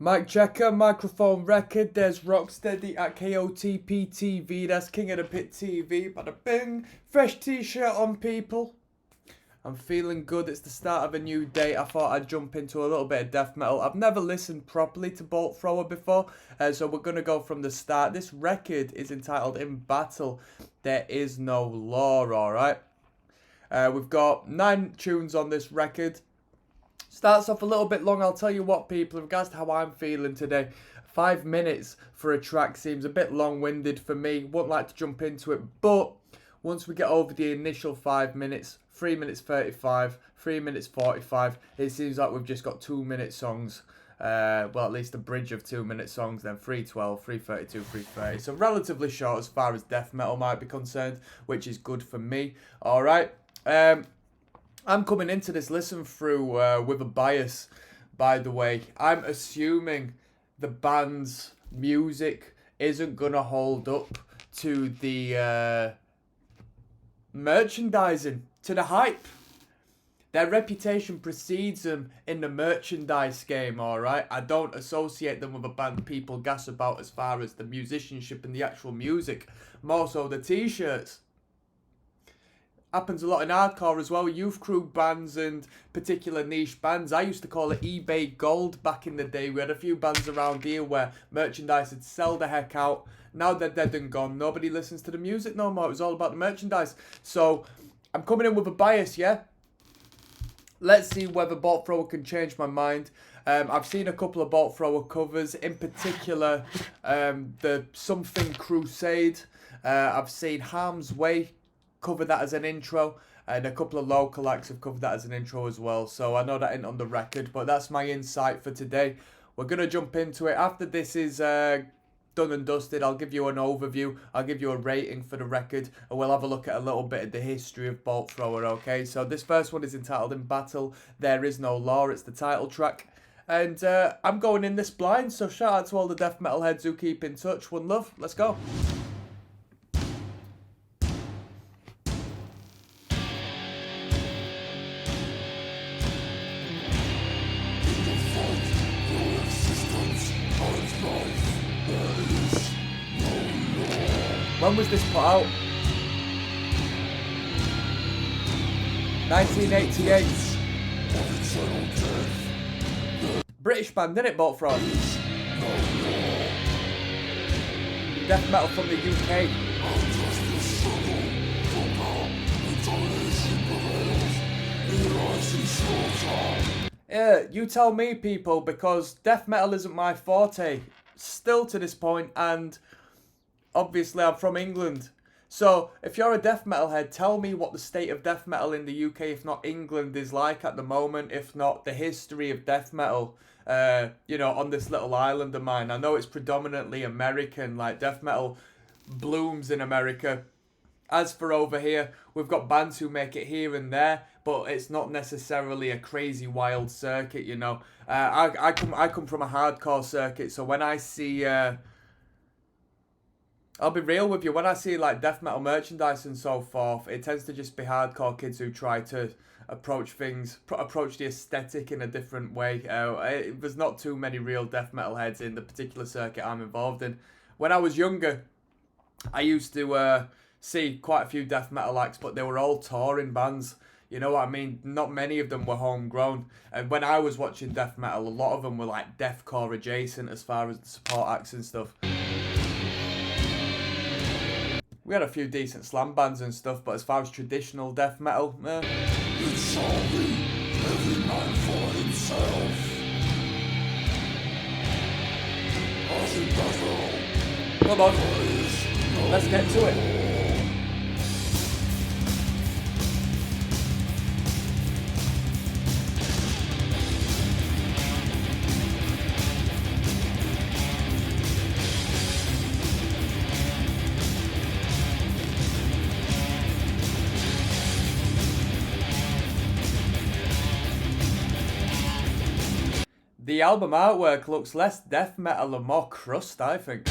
Mic checker, microphone record, there's Rocksteady at KOTP TV, that's King of the Pit TV, bada bing, fresh t-shirt on people. I'm feeling good, it's the start of a new day, I thought I'd jump into a little bit of death metal. I've never listened properly to Bolt Thrower before, so we're going to go from the start. This record is entitled In Battle, There Is No Law, alright? We've got 9 tunes on this record. Starts off a little bit long, I'll tell you what, people, in regards to how I'm feeling today. 5 minutes for a track seems a bit long-winded for me. Wouldn't like to jump into it, but once we get over the initial 5 minutes, 3 minutes 35, 3 minutes 45, it seems like we've just got 2-minute songs. Well, at least a bridge of 2-minute songs, then 3:12, 3:32, 3:30. So relatively short as far as death metal might be concerned, which is good for me. Alright. I'm coming into this listen through with a bias, by the way. I'm assuming the band's music isn't going to hold up to the merchandising, to the hype. Their reputation precedes them in the merchandise game, alright? I don't associate them with a band people gas about as far as the musicianship and the actual music, more so the t-shirts. Happens a lot in hardcore as well, youth crew bands and particular niche bands. I used to call it eBay Gold back in the day. We had a few bands around here where merchandise would sell the heck out. Now they're dead and gone. Nobody listens to the music no more. It was all about the merchandise. So I'm coming in with a bias, yeah? Let's see whether Bolt Thrower can change my mind. I've seen a couple of Bolt Thrower covers, in particular the Something Crusade. I've seen Harm's Way cover that as an intro, and a couple of local acts have covered that as an intro as well, so I know that ain't on the record, but that's my insight for today. We're going to jump into it. After this is done and dusted, I'll give you an overview, I'll give you a rating for the record, and we'll have a look at a little bit of the history of Bolt Thrower, okay? So this first one is entitled In Battle, There Is No Law, it's the title track, and I'm going in this blind, so shout out to all the death metal heads who keep in touch. One love, let's go. When was this put out? 1988. British band, didn't it, Bolt Thrower? Death metal from the UK. Yeah, you tell me, people, because death metal isn't my forte. Still to this point, and obviously I'm from England. So if you're a death metal head, tell me what the state of death metal in the UK, if not England, is like at the moment, if not the history of death metal, on this little island of mine. I know it's predominantly American, like death metal blooms in America. As for over here, we've got bands who make it here and there, but it's not necessarily a crazy wild circuit, you know. I come from a hardcore circuit, so when I see I'll be real with you, when I see like death metal merchandise and so forth, it tends to just be hardcore kids who try to approach the aesthetic in a different way. There's not too many real death metal heads in the particular circuit I'm involved in. When I was younger, I used to see quite a few death metal acts, but they were all touring bands. You know what I mean? Not many of them were homegrown. And when I was watching death metal, a lot of them were like deathcore adjacent as far as the support acts and stuff. We had a few decent slam bands and stuff, but as far as traditional death metal, It shall be every man for himself. As in battle, come on, let's get to it. The album artwork looks less death metal and more crust, I think.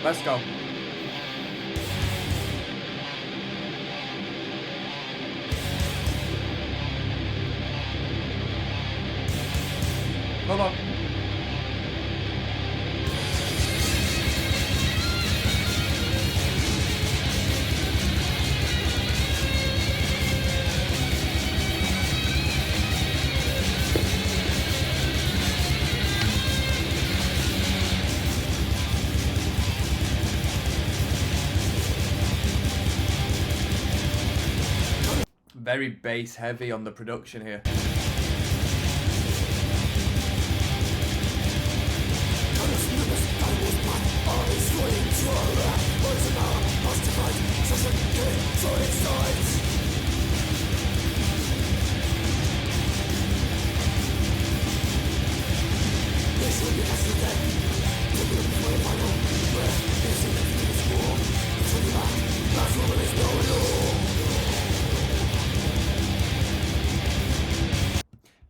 Let's go. Come on. Very bass heavy on the production here.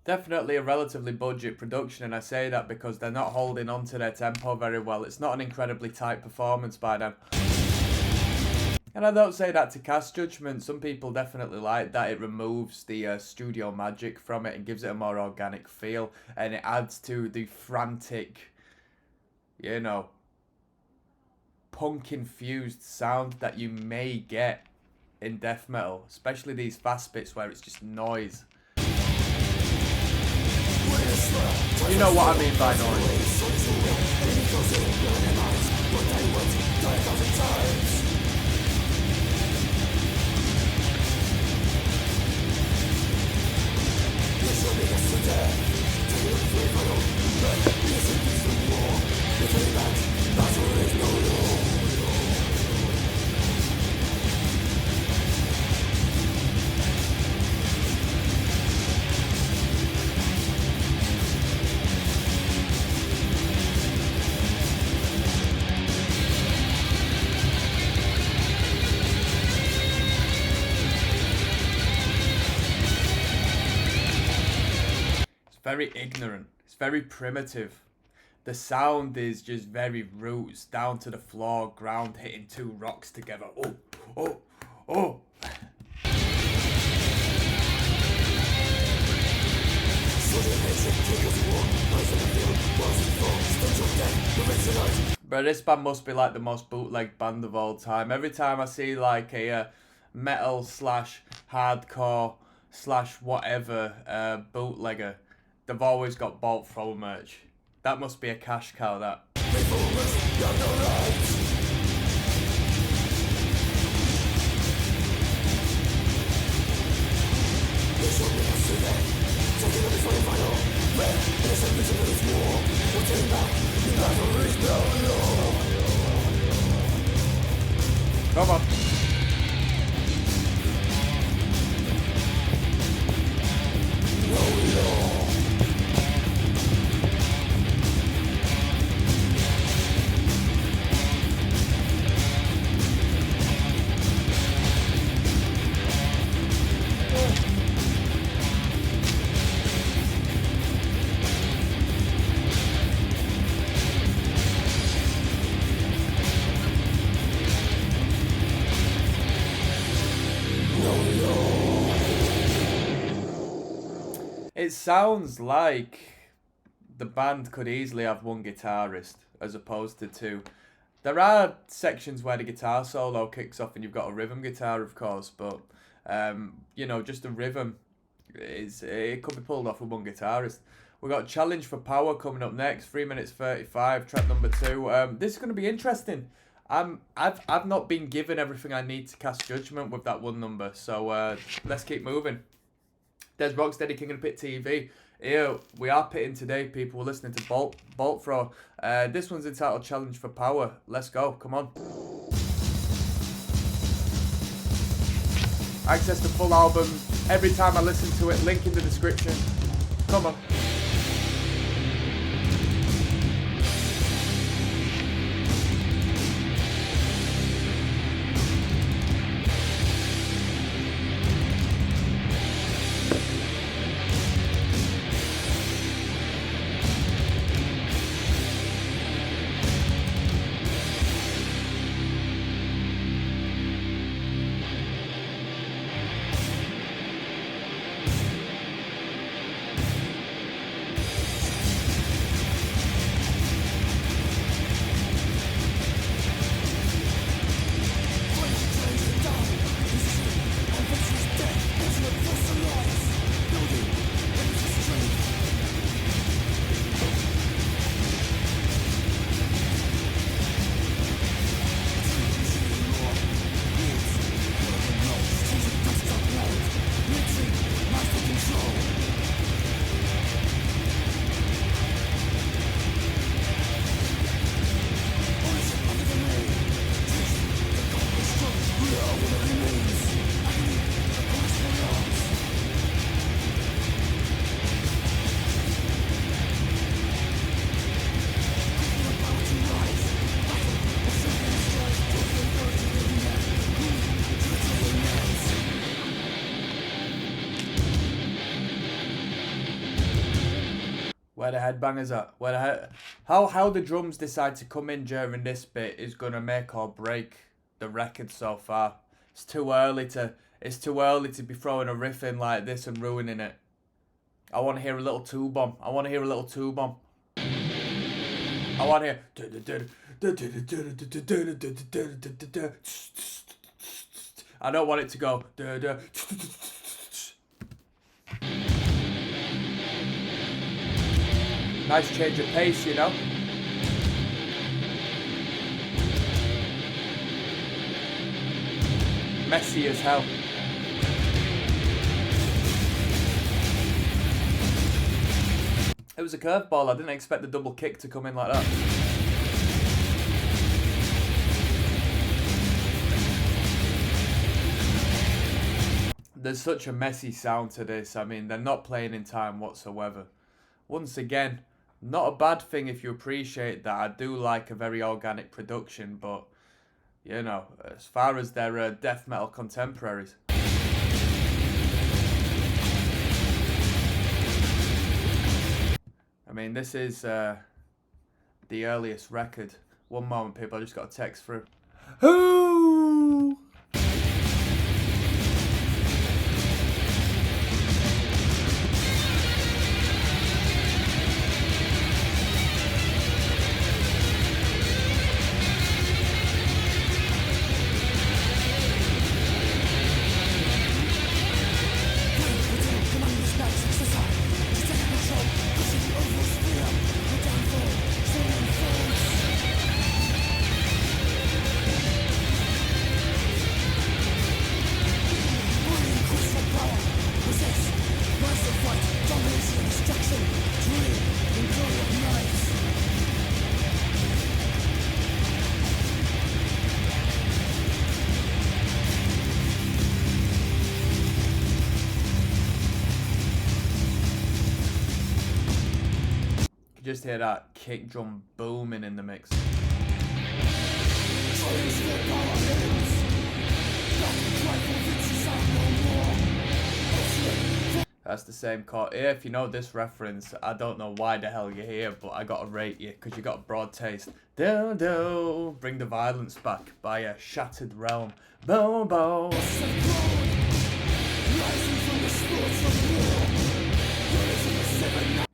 Definitely a relatively budget production, and I say that because they're not holding on to their tempo very well. It's not an incredibly tight performance by them. And I don't say that to cast judgment. Some people definitely like that. It removes the studio magic from it and gives it a more organic feel. And it adds to the frantic, you know, punk-infused sound that you may get in death metal. Especially these fast bits where it's just noise. You know what I mean by noise. Very ignorant. It's very primitive. The sound is just very roots, down to the floor, ground hitting two rocks together. Oh, oh, oh. But this band must be like the most bootleg band of all time. Every time I see like a metal slash hardcore slash whatever bootlegger, they've always got Bolt Thrower merch. That must be a cash cow, that. Come on. It sounds like the band could easily have one guitarist as opposed to two. There are sections where the guitar solo kicks off and you've got a rhythm guitar, of course, but you know, just the rhythm it could be pulled off with one guitarist. We've got Challenge for Power coming up next, 3 minutes 35, track number 2. This is going to be interesting. I've not been given everything I need to cast judgment with that one number, so let's keep moving. There's Rocksteady, King of the Pit TV. Here, we are pitting today, people. We're listening to Bolt Thrower. This one's entitled Challenge for Power. Let's go, come on. Access the full album every time I listen to it. Link in the description. Come on. Where the headbangers at? Where the how the drums decide to come in during this bit is gonna make or break the record so far. It's too early to be throwing a riff in like this and ruining it. I want to hear a little tube bomb. I want to hear. I want to hear. I don't want it to go. Nice change of pace, you know. Messy as hell. It was a curveball. I didn't expect the double kick to come in like that. There's such a messy sound to this. I mean, they're not playing in time whatsoever. Once again, not a bad thing if you appreciate that. I do like a very organic production, but, you know, as far as their death metal contemporaries. I mean, this is the earliest record. One moment, people, I just got a text through. Who? Just hear that kick drum booming in the mix. That's the same chord. Yeah, if you know this reference, I don't know why the hell you're here, but I gotta rate you because you got a broad taste. Do do, bring the violence back by a Shattered Realm. Boom boom.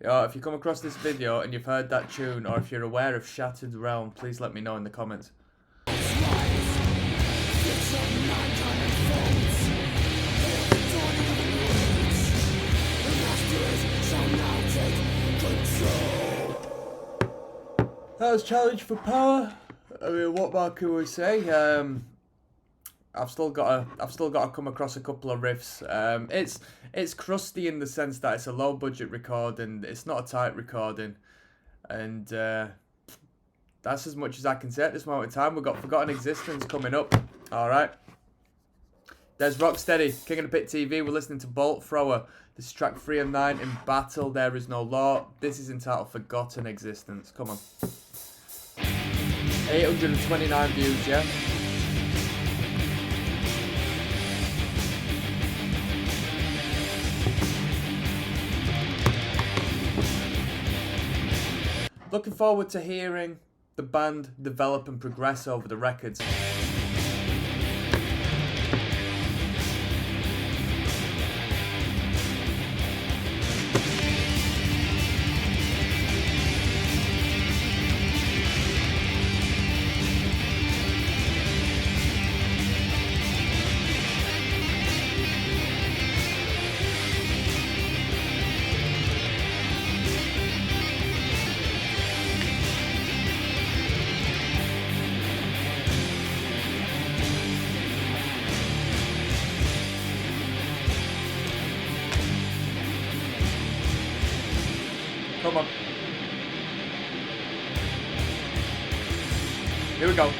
Yo, if you come across this video and you've heard that tune, or if you're aware of Shattered Realm, please let me know in the comments. That was Challenge for Power. I mean, what more can we say? I've still got to come across a couple of riffs. It's crusty in the sense that it's a low budget recording. It's not a tight recording, and that's as much as I can say at this moment in time. We've got Forgotten Existence coming up. All right. There's Rocksteady, King of the Pit TV. We're listening to Bolt Thrower. This is track 3 of 9 in Battle. There is no law. This is entitled Forgotten Existence. Come on. 829 views, yeah. Looking forward to hearing the band develop and progress over the records. Come on. Here we go.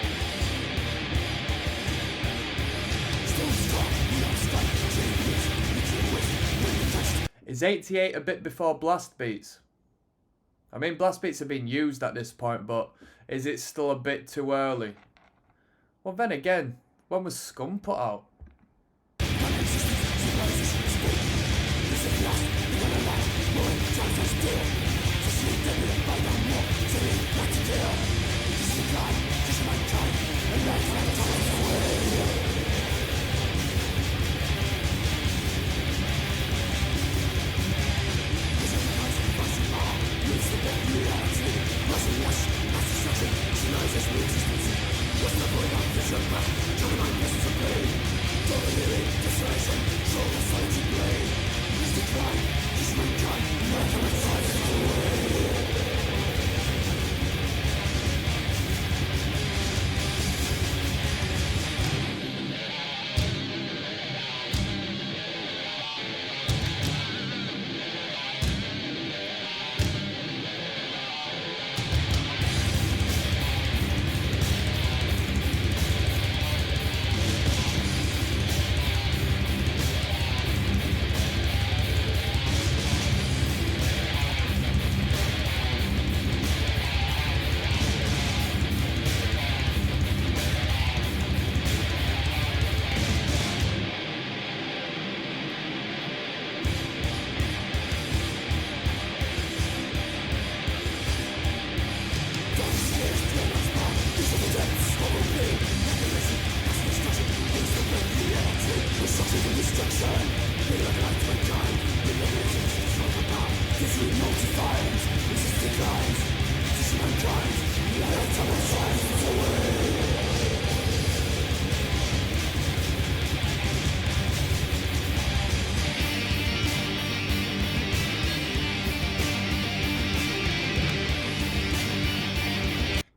Is 88 a bit before blast beats? I mean, blast beats have been used at this point, but is it still a bit too early? Well, then again, when was Scum put out?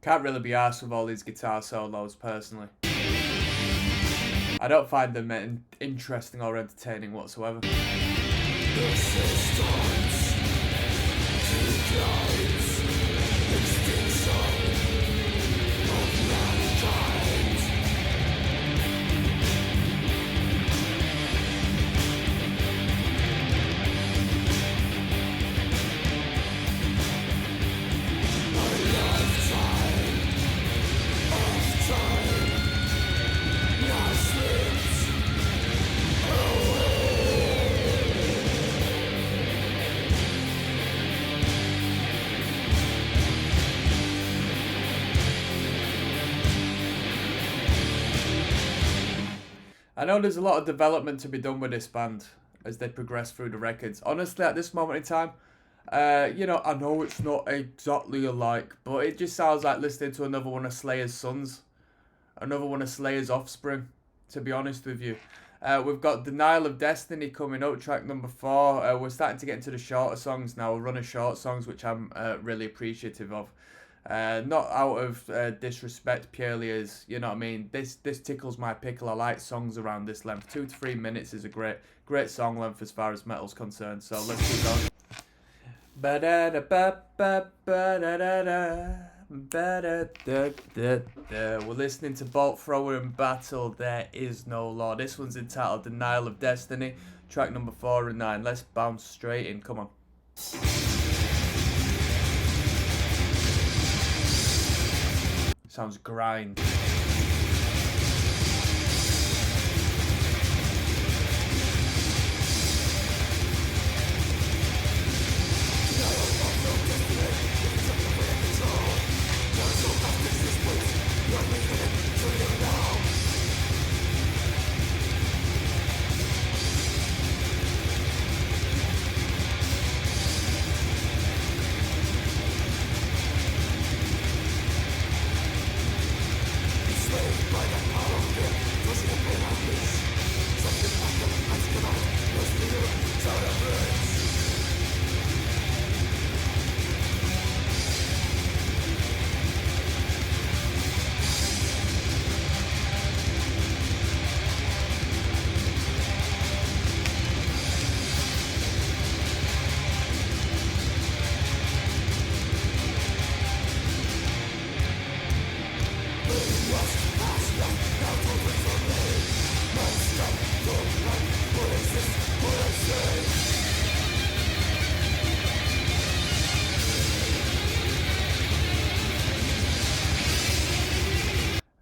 Can't really be arsed with all these guitar solos, personally. I don't find them interesting or entertaining whatsoever. I know there's a lot of development to be done with this band as they progress through the records. Honestly, at this moment in time, I know it's not exactly alike, but it just sounds like listening to another one of Slayer's sons, another one of Slayer's offspring, to be honest with you. We've got Denial of Destiny coming up, track number 4. We're starting to get into the shorter songs now, a run of short songs, which I'm really appreciative of. Not out of disrespect, purely as, you know what I mean, this tickles my pickle. I like songs around this length. 2 to 3 minutes is a great song length as far as metal's concerned, so let's keep going. We're listening to Bolt Thrower and Battle, There Is No Law. This one's entitled Denial of Destiny, track number 4 and 9. Let's bounce straight in, come on. Sounds grind.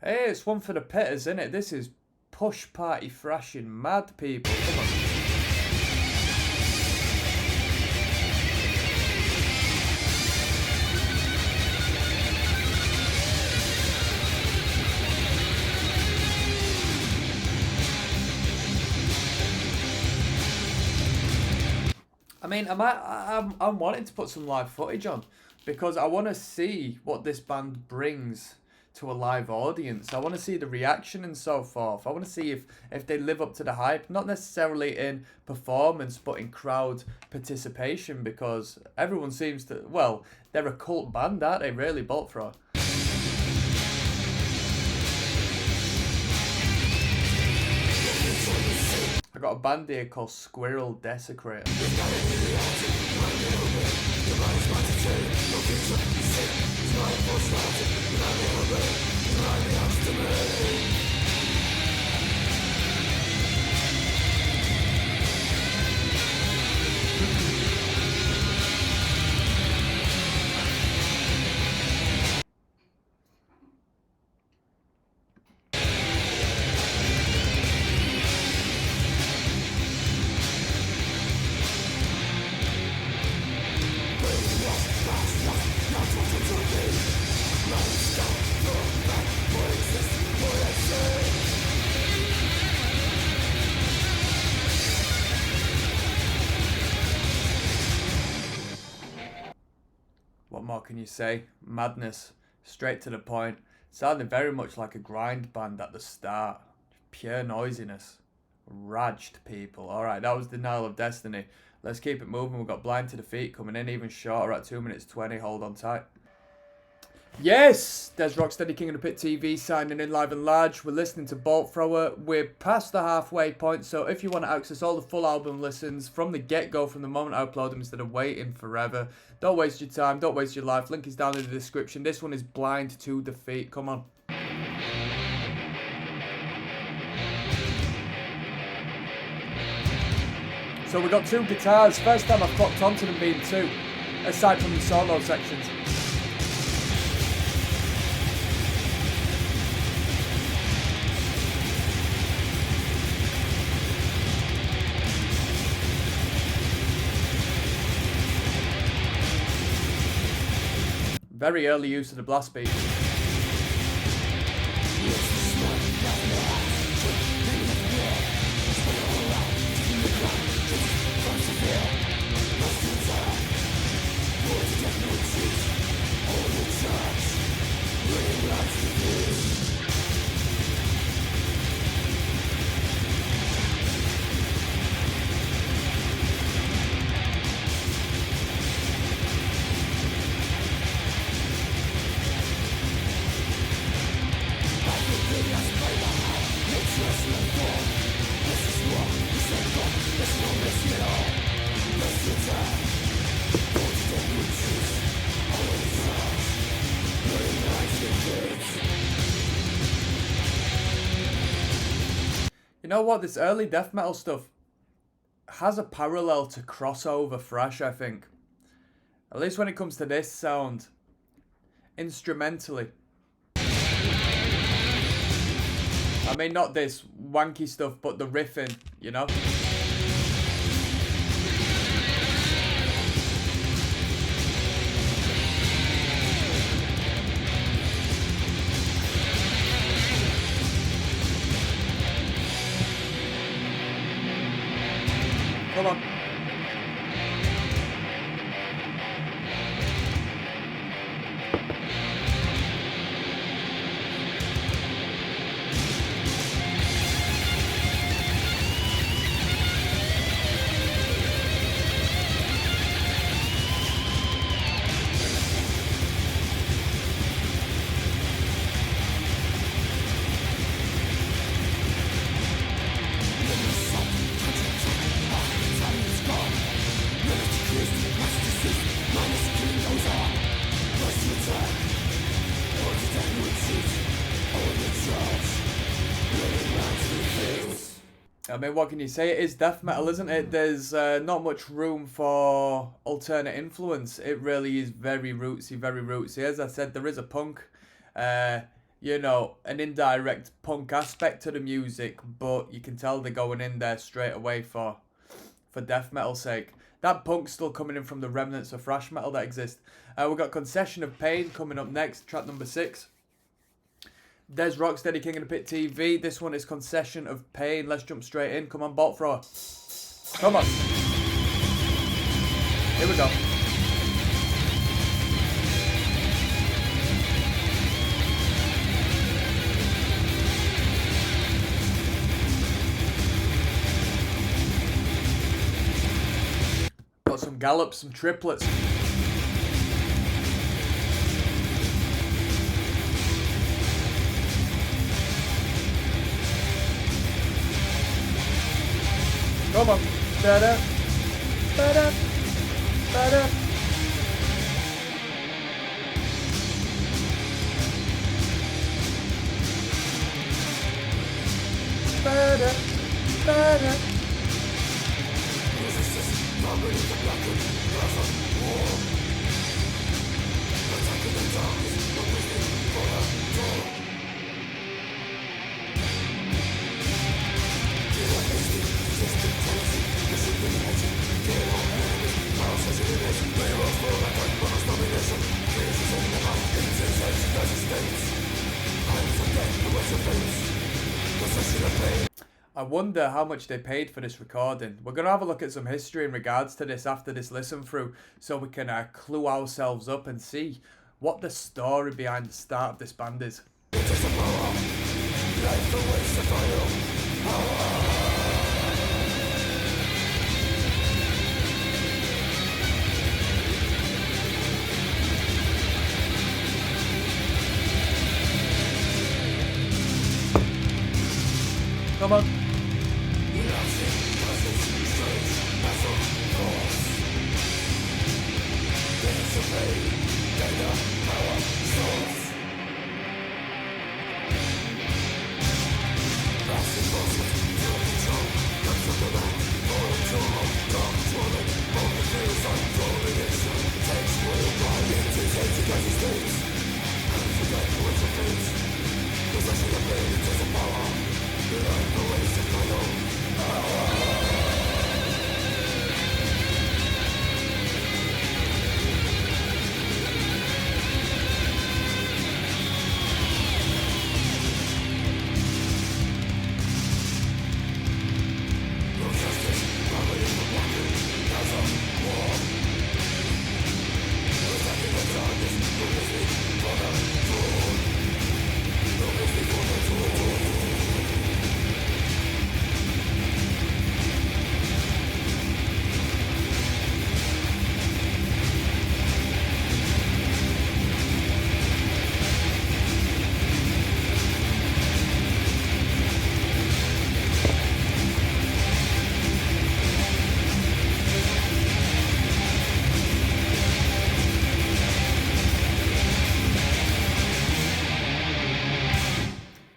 Hey, it's one for the pitters, isn't it? This is push party thrashing mad, people. Come on. I mean, I'm wanting to put some live footage on because I want to see what this band brings to a live audience. I want to see the reaction and so forth. I want to see if they live up to the hype, not necessarily in performance, but in crowd participation, because everyone seems to, well, they're a cult band, aren't they, really, Bolt Thrower? I got a band here called Squirrel Desecrator. What more can you say? Madness. Straight to the point. Sounded very much like a grind band at the start. Pure noisiness. Raged people. Alright, that was Denial of Destiny. Let's keep it moving. We've got Blind to Defeat coming in even shorter at 2 minutes 20. Hold on tight. Yes! There's Rocksteady King of the Pit TV signing in live and large. We're listening to Bolt Thrower. We're past the halfway point, so if you want to access all the full album listens from the get-go, from the moment I upload them, instead of waiting forever, don't waste your time, don't waste your life. Link is down in the description. This one is Blind to Defeat. Come on. So we got two guitars. First time I've clocked onto them being two, aside from the solo sections. Very early use of the blast beat. You know what? This early death metal stuff has a parallel to crossover thrash, I think. At least when it comes to this sound. Instrumentally. I mean, not this wanky stuff, but the riffing, you know? Come on. I mean, what can you say? It is death metal, isn't it? There's not much room for alternate influence. It really is very rootsy, very rootsy. As I said, there is a punk, you know, an indirect punk aspect to the music, but you can tell they're going in there straight away for death metal's sake. That punk's still coming in from the remnants of thrash metal that exist. We've got Concession of Pain coming up next, track number 6. There's Rocksteady King of the Pit TV. This one is Concession of Pain. Let's jump straight in. Come on, Bolt Thrower. Come on. Here we go. Got some gallops, some triplets. Come on. Da-da. Da-da. Da-da. Da-da. Da-da. I wonder how much they paid for this recording. We're going to have a look at some history in regards to this after this listen through, so we can clue ourselves up and see what the story behind the start of this band is. Come on.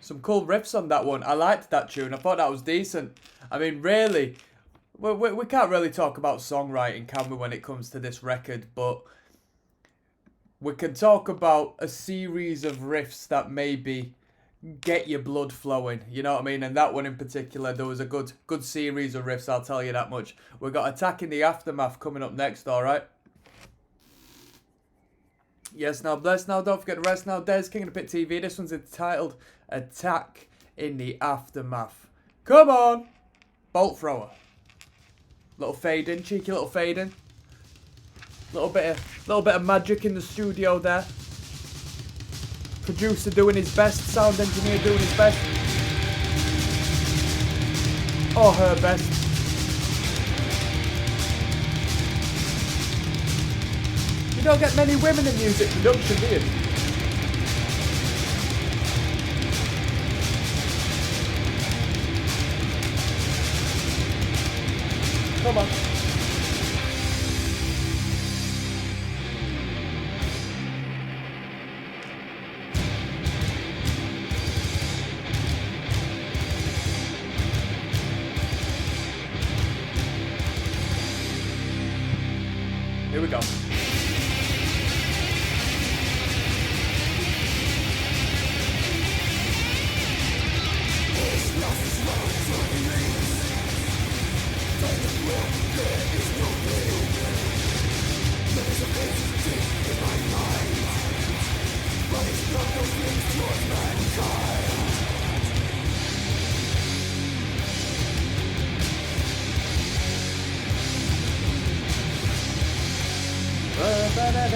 Some cool riffs on that one. I liked that tune. I thought that was decent. I mean, really, we can't really talk about songwriting, can we, when it comes to this record? But we can talk about a series of riffs that maybe get your blood flowing. You know what I mean? And that one in particular, there was a good series of riffs, I'll tell you that much. We've got Attack in the Aftermath coming up next, alright? Yes, now bless, now don't forget the rest. Now Des, King of the Pit TV. This one's entitled Attack in the Aftermath. Come on! Bolt thrower. Little fade in, cheeky little fade in. Little bit of magic in the studio there. Producer doing his best, sound engineer doing his best. Or her best. You don't get many women in music production, do you? Come on. Here we go. I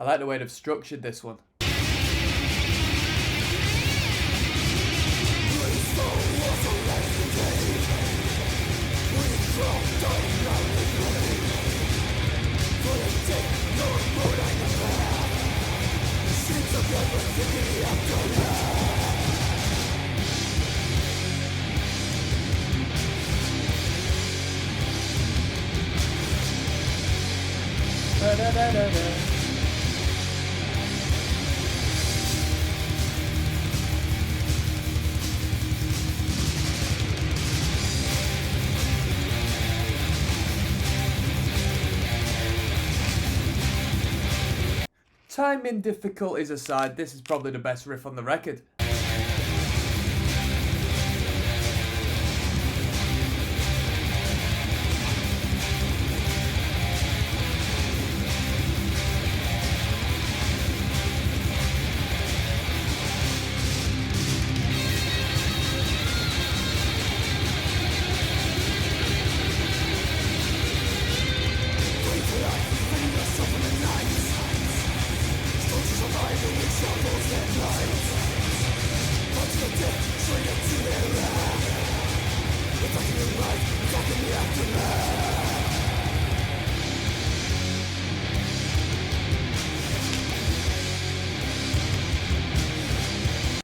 like the way they've structured this one. Timing difficulties aside, this is probably the best riff on the record.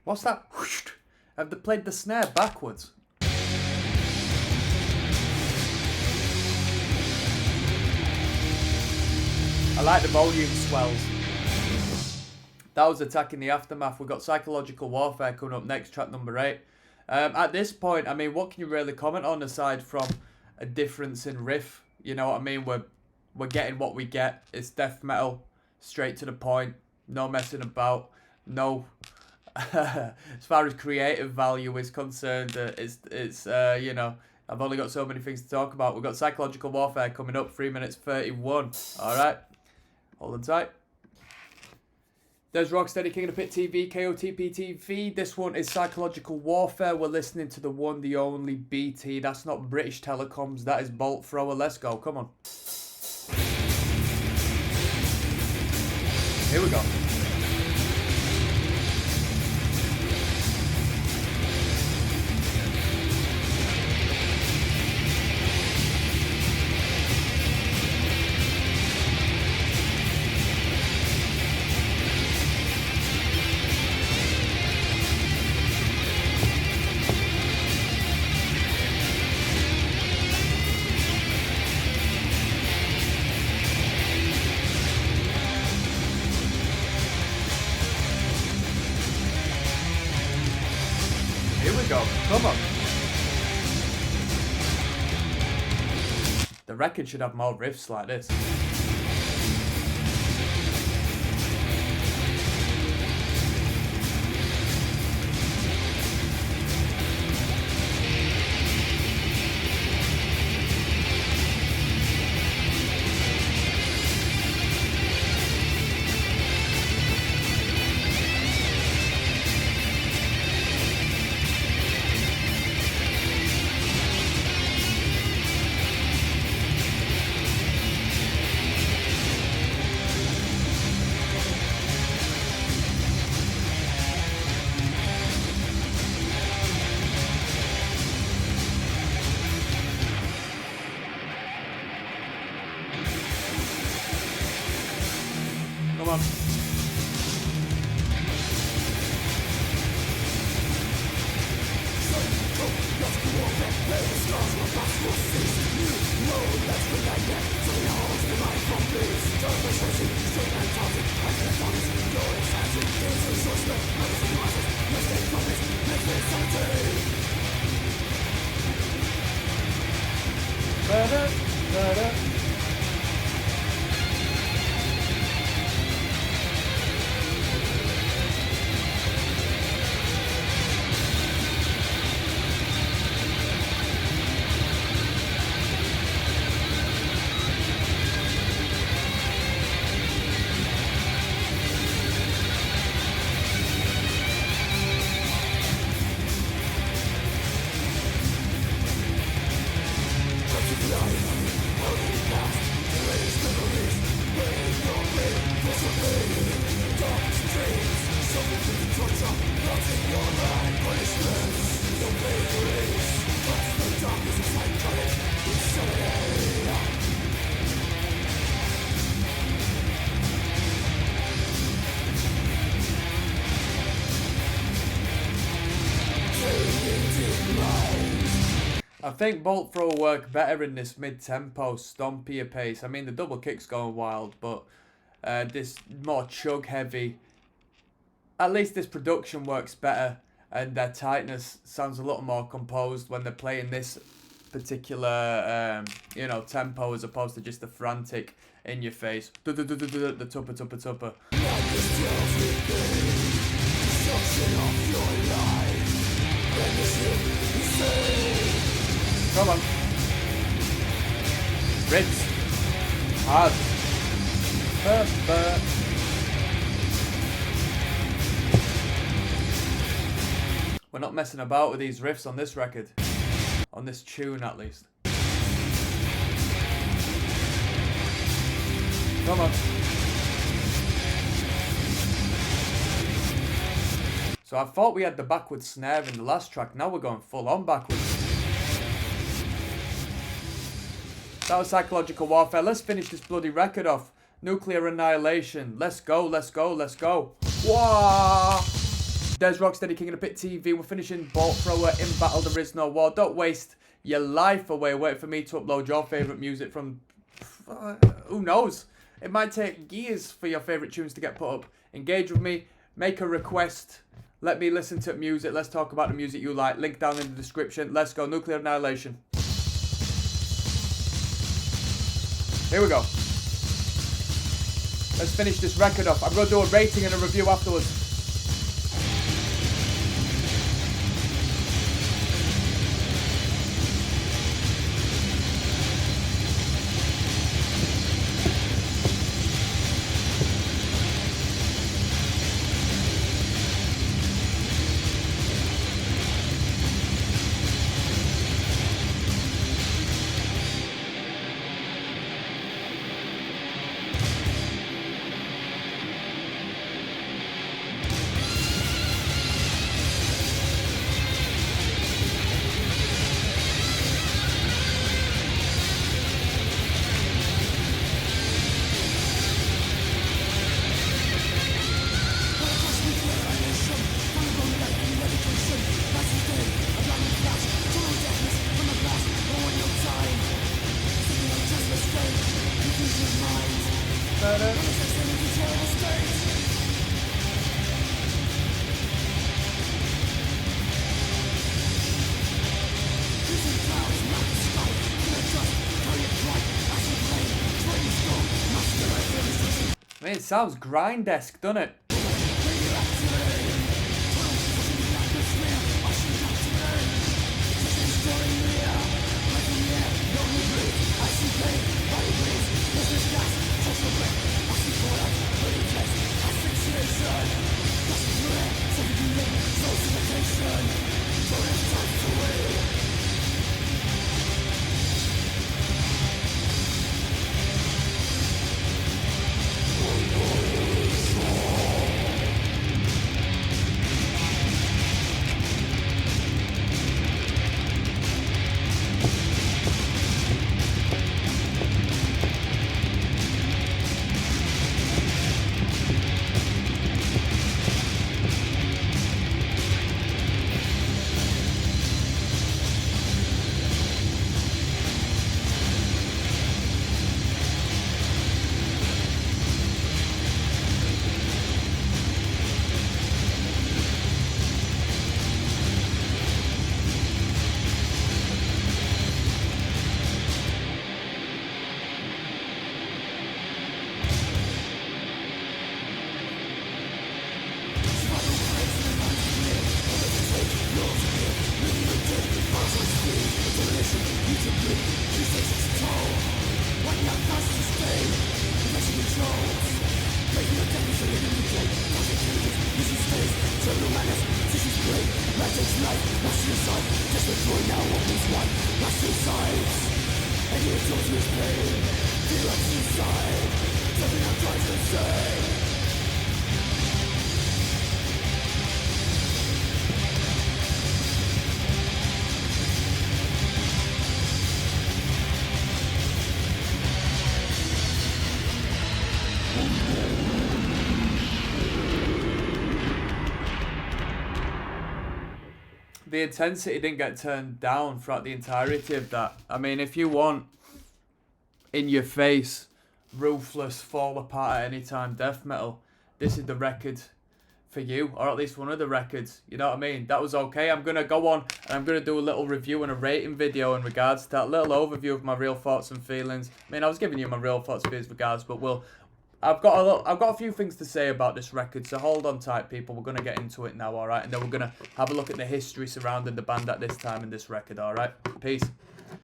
What's that? Have they played the snare backwards? I like the volume swells. That was Attacking the Aftermath. We've got Psychological Warfare coming up next, track number 8. At this point, I mean, what can you really comment on aside from a difference in riff? You know what I mean? We're getting what we get. It's death metal, straight to the point, no messing about, no. As far as creative value is concerned, it's you know, I've only got so many things to talk about. We've got Psychological Warfare coming up, 3 minutes 31. All right, hold on tight. There's Rocksteady, King of the Pit TV, KOTP TV. This one is Psychological Warfare. We're listening to the one, the only BT. That's not British Telecoms. That is Bolt Thrower. Let's go. Come on. Here we go. Come on. The record should have more riffs like this. Come on. I think Bolt Throw will work better in this mid-tempo, stompier pace. I mean, the double kick's going wild, but this more chug-heavy. At least this production works better, and their tightness sounds a little more composed when they're playing this particular, tempo as opposed to just the frantic in-your-face. The tupper, tupper, tupper. Come on. Ritz. Hard. We're not messing about with these riffs on this record. On this tune, at least. Come on. So I thought we had the backward snare in the last track. Now we're going full on backwards. That was Psychological Warfare. Let's finish this bloody record off. Nuclear Annihilation. Let's go, let's go, let's go. Wah! There's Rocksteady, King of the Pit TV. We're finishing Bolt Thrower, In Battle There Is No War. Don't waste your life away waiting for me to upload your favourite music from... who knows? It might take years for your favourite tunes to get put up. Engage with me. Make a request. Let me listen to music. Let's talk about the music you like. Link down in the description. Let's go. Nuclear Annihilation. Here we go. Let's finish this record off. I'm going to do a rating and a review afterwards. I mean, it sounds grind-esque, doesn't it? the intensity didn't get turned down throughout the entirety of that. I mean, if you want in your face, ruthless, fall apart at any time death metal, this is the record for you, or at least one of the records. You know what I mean? That was okay. I'm gonna go on and I'm gonna do a little review and a rating video in regards to that, little overview of my real thoughts and feelings. I mean, I was giving you my real thoughts and feelings regards, but I've got a few things to say about this record, so hold on tight, people. We're gonna get into it now, all right? And then we're gonna have a look at the history surrounding the band at this time and this record, all right? Peace.